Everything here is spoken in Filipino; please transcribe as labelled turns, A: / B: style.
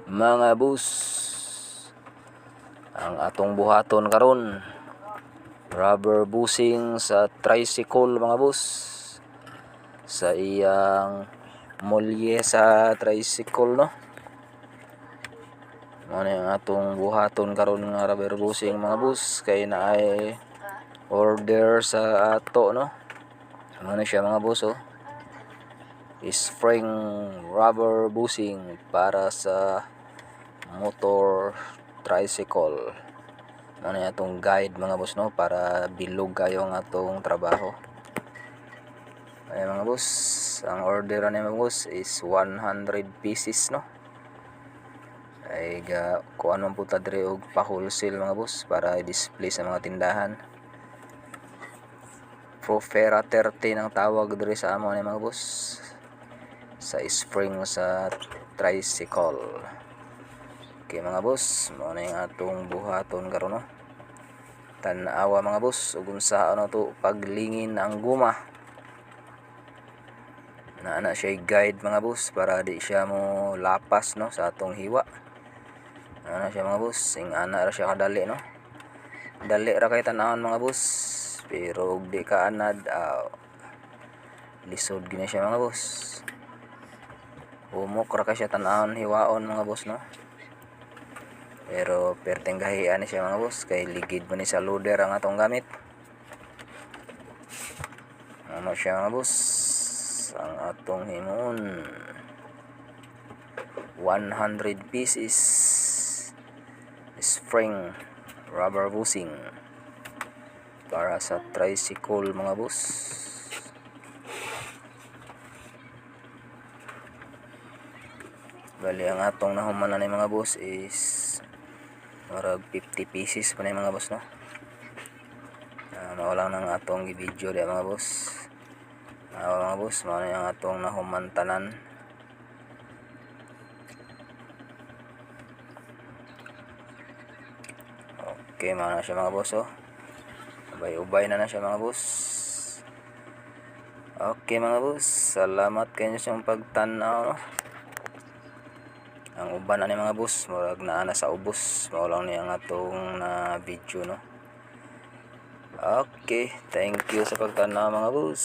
A: Mga bus, ang atong buhaton karon, rubber busing sa tricycle mga bus, sa iyang molye sa tricycle, no. Ano yung atong buhaton karon nga rubber busing mga bus, kay na ay order sa ato, no. Ano siya mga bus, oh, spring rubber busing para sa motor tricycle. Ano yung atong guide mga boss, no, para bilog kayo ang atong trabaho. Ay mga boss, ang order na mga boss is 100 pieces, no. Ay kuan man po ta diri og pa-wholesale mga boss para i-display sa mga tindahan. Profera 30 ng tawag diri sa amo ni mga boss, sa spring sa tricycle. Okay mga boss, mao na yung atong buhaton karon, no. Tan-awa mga boss ug unsa ano to paglingin ang guma. Na siya guide mga boss para di siya mo lapas, no, sa atong hiwa. Ano siya mga boss, sing ana ra siya kadali, no. Dali ra kay tan-awon mga boss, pero ug di ka anad lisod gina siya mga boss. Humok ra kay siya tan-awon hiwaon mga boss, no. Pero perteng gahian ni siya mga boss, kay ligid man ni sa loader ang atong gamit. Ano siya mga boss, ang atong himuon 100 pieces spring rubber busing para sa tricycle mga boss. Bali ang atong nahuman na ni mga boss is marag 50 pieces pa na mga boss, no. Mao lang ng atong i-video di mga boss. Mga boss, mao na yung atong nahuman tanan. Okay, mao na siya mga boss, oh. Ubay-ubay na siya mga boss. Okay mga boss, salamat kayo sa pagtanaw, no. Ang uban na ni mga boss, murag naa na sa ubos. Mao lang ni ang atong na video, no. Okay, thank you sa pagtanaw mga boss.